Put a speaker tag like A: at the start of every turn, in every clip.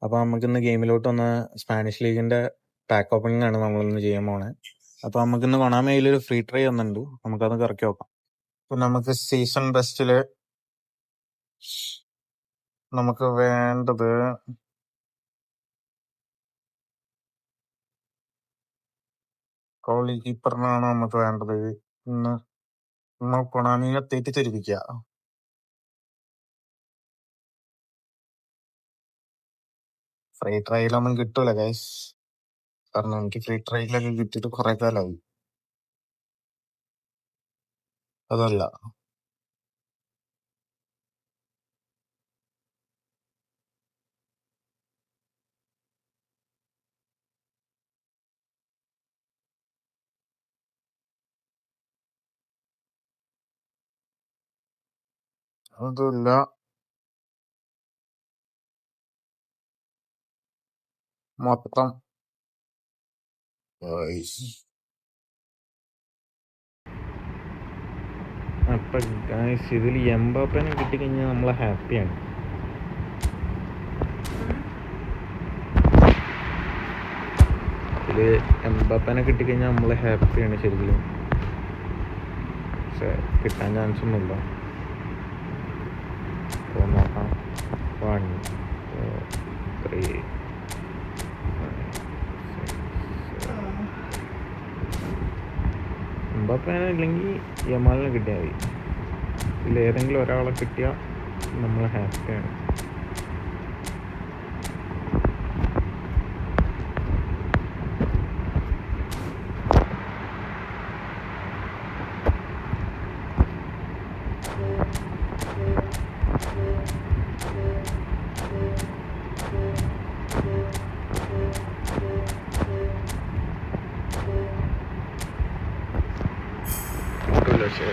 A: അപ്പോൾ നമുക്കിന്ന് ഗെയിമിലോട്ട് വന്ന സ്പാനിഷ് ലീഗിന്റെ പാക്ക് ഓപ്പണിംഗ് ആണ് നമ്മളിന്ന് ചെയ്യാൻ പോണേ. അപ്പോൾ നമുക്കിന്ന് കൊണാമിയിൽ ഒരു ഫ്രീ ട്രൈ വന്നിട്ടുണ്ട്, നമുക്കത് ഇറക്കി നോക്കാം. ഇപ്പൊ നമുക്ക് സീസൺ ബെസ്റ്റില് നമുക്ക് വേണ്ടത് ഗോളി കീപ്പറിനാണ് നമുക്ക് വേണ്ടത്. ഇന്ന് നമ്മൾ കൊണാമിനെ തെറ്റിദ്ധരിപ്പിക്കുക. ഫ്രീ ട്രയലൊന്നും കിട്ടൂല ഗൈസ്, കാരണം എനിക്ക് ഫ്രീ ട്രയലൊക്കെ കിട്ടിയിട്ട് കുറെ കാലമായി. അതല്ല അതല്ല മൊത്തം അപ്പൊ ഗൈസ് ഇതിൽ എംബാപ്പനെ കിട്ടിക്കഴിഞ്ഞാൽ നമ്മൾ ഹാപ്പിയാണ്. ഇതില് എംബാപ്പനെ കിട്ടിക്കഴിഞ്ഞാൽ നമ്മൾ ഹാപ്പിയാണ് ശരിക്കും. പക്ഷെ കിട്ടാൻ ചാൻസ് ഒന്നുമില്ല. അപ്പോൾ നോക്കാം. 1 2 3 എംബാപ്പനെ ഇല്ലെങ്കിൽ യമാലിനെ കിട്ടിയാൽ മതി. ഇതിലേതെങ്കിലും ഒരാളെ കിട്ടിയാൽ നമ്മൾ ഹാപ്പിയാണ്. പക്ഷേ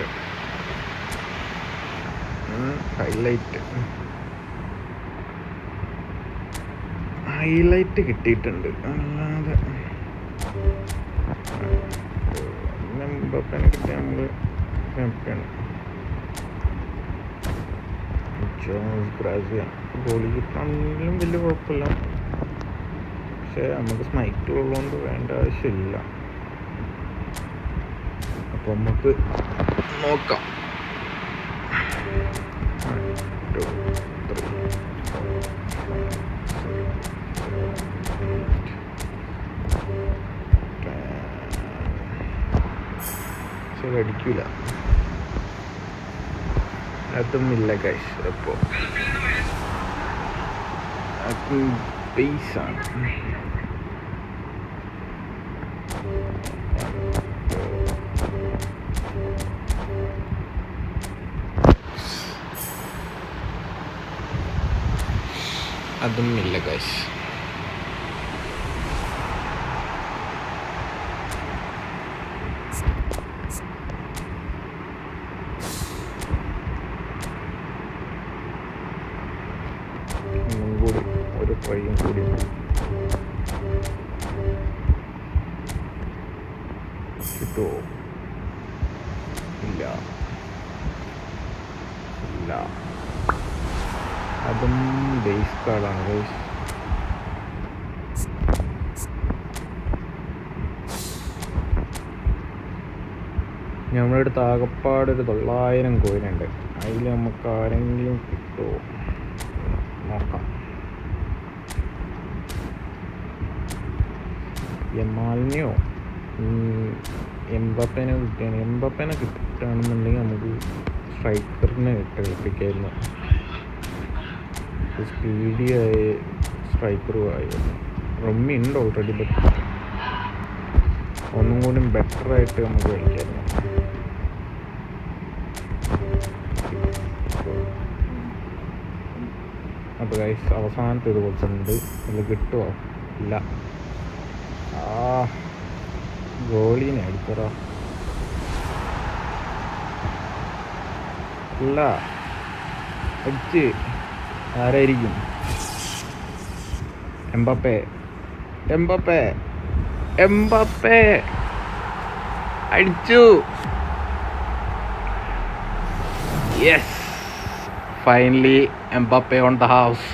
A: ഹൈലൈറ്റ് കിട്ടിയിട്ടുണ്ട്, അല്ലാതെ എംബാപ്പനെ കിട്ടിയ നമ്മൾ ഹാപ്പിയാണ്. ഗോളി കിട്ടാണെങ്കിലും വലിയ കുഴപ്പമില്ല, പക്ഷെ നമുക്ക് സ്മൈറ്റ് ഉള്ളതുകൊണ്ട് വേണ്ട ആവശ്യമില്ല. അപ്പോൾ നമുക്ക് നോക്കാം. 1 2 3 അടിക്കൂല, അതൊന്നുമില്ല ഗൈസ്. അപ്പോൾ അത് ബേസാണ്. അതും ഇല്ല ഗൈസ്. ഒന്നും കൂടി ഒരു ട്രൈയും കൂടി കിട്ടുമോ? ഇല്ല ഇല്ല, അതും ബേസ് കാർഡാണ് ഗൈസ്. നമ്മുടെ അടുത്ത് ആകപ്പാട് ഒരു 900 കോയിനുണ്ട്. അതിൽ നമുക്ക് ആരെങ്കിലും കിട്ടുമോ നോക്കാം. യമാലിനെയോ എംബാപ്പനെ കിട്ടുകയാണ്. എംബാപ്പനെ കിട്ടുകയാണെന്നുണ്ടെങ്കിൽ നമുക്ക് സ്ട്രൈക്കറിനെ കളിപ്പിക്കായിരുന്നു. സ്പീഡിയായ സ്ട്രൈക്കറും ആയിരുന്നു. റമ്മി ഉണ്ട് ഓൾറെഡി, ബട്ട് ഒന്നും കൂടി ബെറ്ററായിട്ട് നമുക്ക് കളിക്കായിരുന്നു. അപ്പോൾ ഗൈസ് അവസാനത്തെ ഇത് കൊടുത്തിട്ടുണ്ട്. അതിൽ കിട്ടുമോ? ഇല്ല. ഗോളീനെ അടിച്ചറ ഇല്ല, അടിച്ച് ആരായിരിക്കും? എംബാപ്പേ എംബാപ്പേ എംബാപ്പേ അടിച്ചു. Yes, finally Mbappé on the house.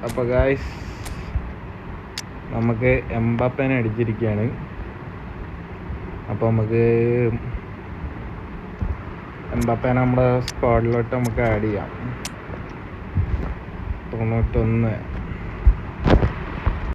A: അപ്പോൾ ഗായ്സ് നമുക്ക് എംബാപ്പേനെ അടിച്ചിരിക്കുകയാണ്. അപ്പോൾ നമുക്ക് എംബാപ്പേനെ നമ്മുടെ സ്ക്വാഡിലോട്ട് നമുക്ക് ആഡ് ചെയ്യാം. 91